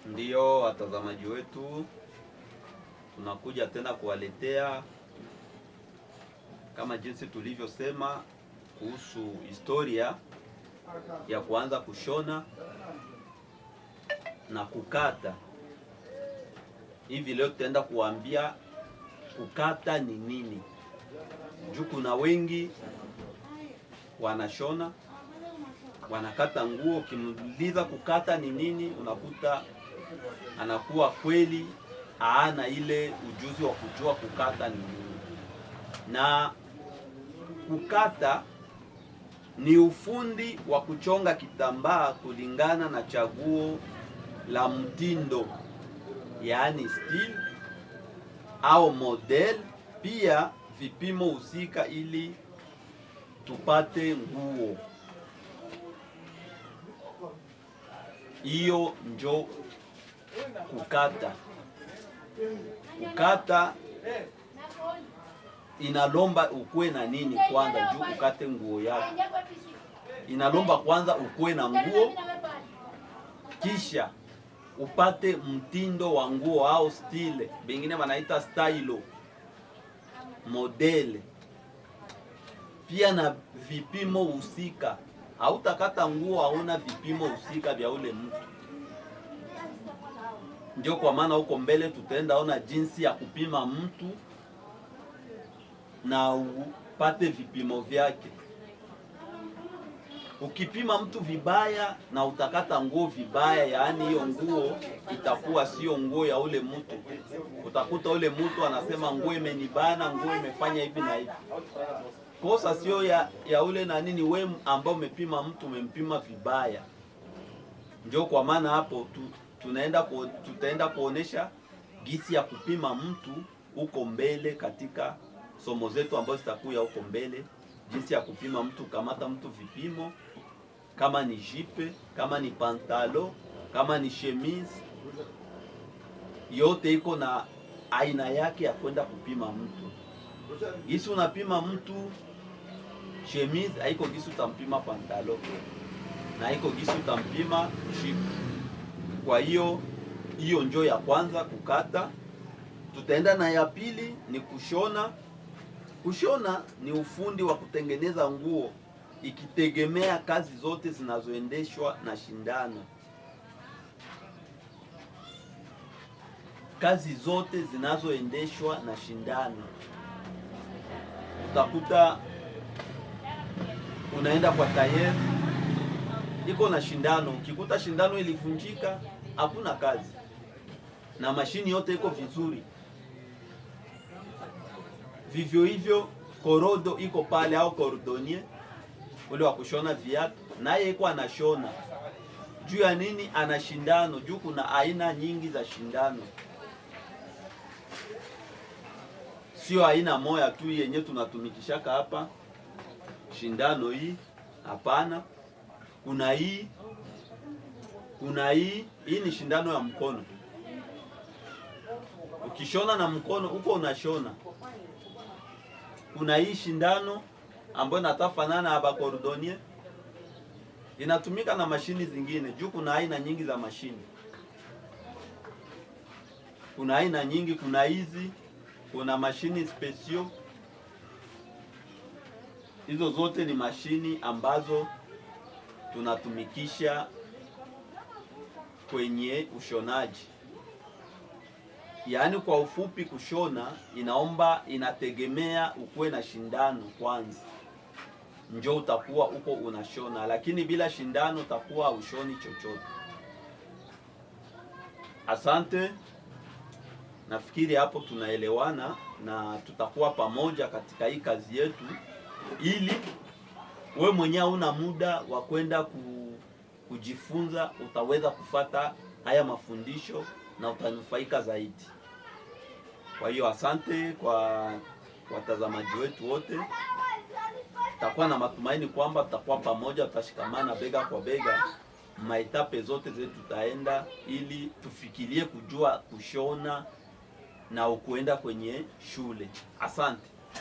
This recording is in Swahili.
Ndiyo watazamaji wetu, tunakuja tena kuwaletea kama jinsi tulivyosema kuhusu historia ya kuanza kushona na kukata. Hivi leo tutaenda kuambia kukata ni nini. Juu kuna wengi wanashona, wanakata nguo, ukimuuliza kukata ni nini, unakuta anakuwa kweli haana ile ujuzi wa kujua kukata ni nini. Na kukata ni ufundi wa kuchonga kitambaa kulingana na chaguo la mtindo, yaani style au model, pia vipimo husika ili tupate nguo. Hiyo njo kukata. Kukata inalomba ukue na nini kwanza juu ukate nguo yako? Inalomba kwanza ukue na nguo, kisha upate mtindo wa nguo au style, bengine wanaita style, model, pia na vipimo husika. Hautakata nguo hauna vipimo husika vya ule mtu. Ndio kwa maana huko mbele tutaenda ona jinsi ya kupima mtu na upate vipimo vyake. Ukipima mtu vibaya na utakata nguo vibaya, yaani hiyo nguo itakuwa sio nguo ya ule mtu. Utakuta ule mtu anasema nguo imenibana, nguo imefanya hivi na hivi. Kosa sio ya ule na nini, wewe ambao umepima mtu umempima vibaya. Ndio kwa maana hapo tutaenda kuonesha gisi ya kupima mtu huko mbele katika somo zetu ambazo zitakuja huko mbele, jinsi ya kupima mtu, kamata mtu vipimo, kama ni jipe, kama ni pantalo, kama ni chemise, yote iko na aina yake ya kwenda kupima mtu. Gisi unapima mtu chemise haiko gisi utampima pantalo, na haiko gisi utampima jipe. Kwa hiyo njo ya kwanza, kukata. Tutaenda na ya pili, ni kushona. Kushona ni ufundi wa kutengeneza nguo ikitegemea kazi zote zinazoendeshwa na shindano. Kazi zote zinazoendeshwa na shindano. Utakuta unaenda kwa tayari, iko na shindano. Ukikuta shindano ilivunjika, hakuna kazi. Na mashini yote iko vizuri. Vivyo hivyo korodo iko pale au cordonnier ule wa kushona viatu, naye iko anashona. Juu ya nini? Ana shindano. Juu kuna aina nyingi za shindano, sio aina moja tu yenye tunatumikishaka hapa shindano hii. Hapana, kuna hii ni shindano ya mkono. Ukishona na mkono uko unashona. Kuna hii shindano ambayo natafanana hapa cordonnier, inatumika na mashini zingine. Juu kuna aina nyingi za mashini, kuna aina nyingi. Kuna hizi, kuna mashini special. Hizo zote ni mashini ambazo tunatumikisha kwenye ushonaji. Yaani kwa ufupi, kushona inategemea ukuwe na shindano kwanza, njo utakuwa uko unashona. Lakini bila shindano utakuwa ushoni chochote. Asante. Nafikiri hapo tunaelewana na tutakuwa pamoja katika hii kazi yetu, ili we mwenyewe una muda wa kwenda kujifunza, utaweza kufata haya mafundisho na utanufaika zaidi. Kwa hiyo asante kwa watazamaji wetu wote. Tutakuwa na matumaini kwamba tutakuwa pamoja, tutashikamana bega kwa bega maetape zote zetu tutaenda, ili tufikirie kujua kushona na ukuenda kwenye shule. Asante.